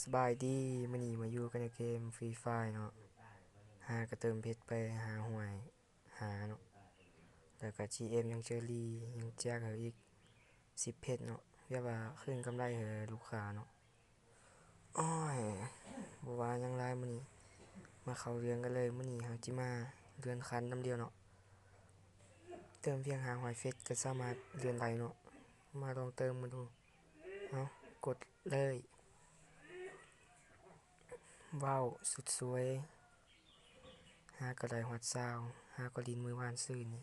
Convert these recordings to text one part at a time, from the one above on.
สบายดีมื้อนี้มาอยู่กันในเกมฟรีไฟเนาะหากระเติมเพชรไปหาหวยหาเนาะแล้วก็ GM ยังเจอรี่ยังแจกให้อีก10เพชรเนาะเรียกว่าคืนกำไรให้ลูกค้าเนาะโอ้ยบ่ว่าหยังหลายมื้อนี้มาเข้าเรื่องกันเลยมื้อนี้เฮาจิมาเลื่อนขั้นนำเดียวเนาะเติมเพียง500เพชรก็สามารถเลื่อนได้เนาะมาลองเติมมาดูเอากดเลยว้าวสุดสวยหาก็ได้ฮอด20หาก็ลิ้นมือวานซื่อนี่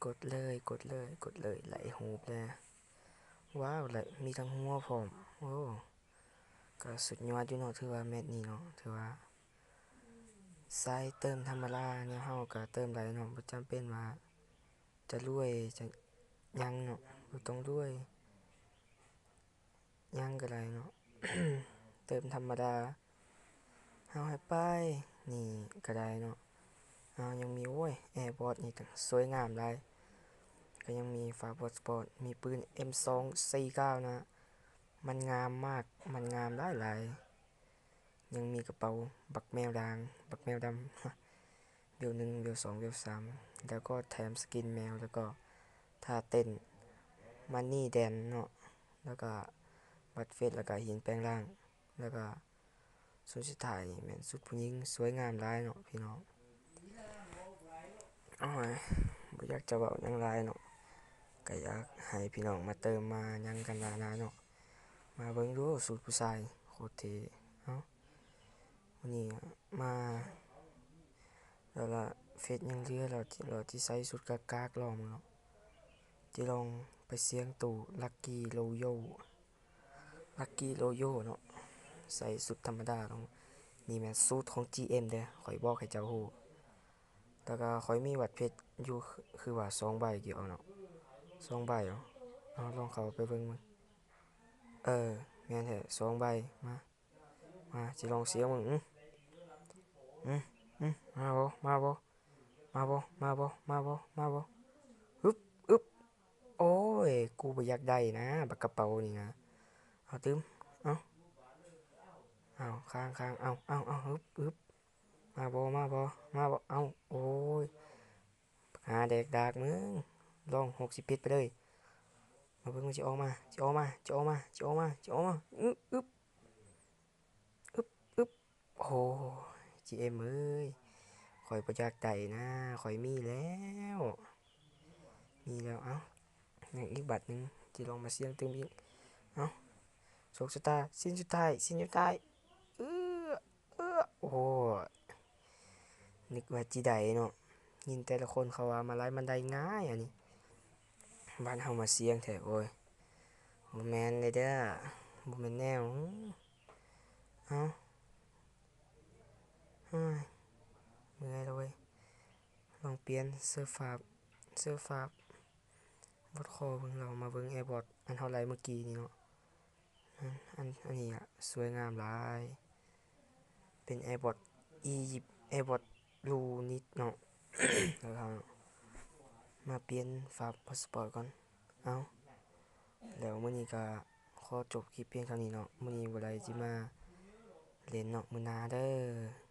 กดเลยกดเลยกดเลยไหลหูบเลยว้าวไหลมีทั้งหัวพร้อมโอ้ก็สุดยอดอยู่เนาะถือว่าแมตช์นี้เนาะถือว่าสายเติมธรรมดาเนี่ยเฮาก็เติมได้เนาะบ่จำเป็นว่าจะรวยจะหยังเนาะบ่ต้องรวยหยังก็ได้เนาะ เติมธรรมดาเฮาให้ไปนี่ก็ได้เนาะยังมีโอ้ยแอร์บอทนี่ก็สวยงามหลายก็ยังมีฝาบอสปอร์ตมีปืน M249 นะมันงามมากมันงามหลายๆยังมีกระเป๋าบักแมวด่างบักแมวดำ เวล1เวล2เวล3แล้วก็แถมสกินแมวแล้วก็ท่าเต้นมันนี่แดนเนาะแล้วก็บัตรเฟสแล้วก็หินแปลงร่างแล้วก็สุดท้ายแม่นสุดผู้หญิงสวยงามหลายเนาะพี่น้องโอ้ยบ่อยากจะเว้าหยังหลายเนาะก็อยากให้พี่น้องมาเติมมาหยังกันหลายๆเนาะมาเบิ่งดูสูตรผู้ชายโคตรเท่เอ้าวันนี้มาแล้วล่ะเฟซยังเหลือแล้วเราสิใส่สุดกากๆลองมึงเนาะสิลองไปเสี่ยงตู้ Lucky Royale Lucky Royale เนาะใส่สุดธรรมดาลงนี่แม่นสูตรของ GM เด้อข้อยบอกให้เจ้าฮู้แล้วก็ข้อยมีบัตรเพชรอยู่คือว่า2ใบเกี่ยวเอาเนาะ2ใบเหรอเอาลองเข้าไปเบิ่งมึงแม่นแท้2ใบมาสิลองเสี่ยงมึงอือมาบ่มาบ่มาบ่มาบ่มาบ่มาบ่ฮึบอึบโอ้ยกูบ่อยากได้นะบักกระเป๋านี่นะเอาตึมเอาเอาค้างเอาฮึบอึบมาบ่มาบ่มาบ่เอาโอ้ยหาแดกดากมึงลอง60เพชรไปเลยมาเบิ่งมันสิออกมาสิออกมาสิออกมาสิออกมาสิออกมาอึบอึบอึบโอ้ GM เอ้ยข้อยบ่อยากได้นะข้อยมีแล้วเอ้ายังอีกบัตรหนึ่งสิลองมาเสี่ยงตึมอีกเอ้าโชคชะตาสิ้นสุดท้ายสิ้นสุดท้ายเออโอ้นึกว่าจิได้เนาะยินแต่ละคนเขาว่ามาไล่มันได้ง่ายอันนี้บ้านเฮามาเสี่ยงแท้โอ้ยบ่แม่นเลยเด้อบ่แม่นแนวเอ้าเฮ้ยเมื่อยแล้วเว้ยลองเปลี่ยนเสื้อฟ้าบดคอเบิ่งเรามาเบิ่งแอร์บอทอันเท่าไรเมื่อกี้นี่เนาะอันนี้อะสวยงามหลายเป็นแอร์บอทอียิปต์แอร์บอทลูนิดเนาะ แล้วเรามาเปลี่ยนฝาพาสปอร์ตก่อนเอาแล้วมื้อนี้ก็ขอจบคลิปเพียงเท่านี้เนาะมื้อนี้บ่ได้สิมาเล่นเนาะมื้อหน้าเด้อ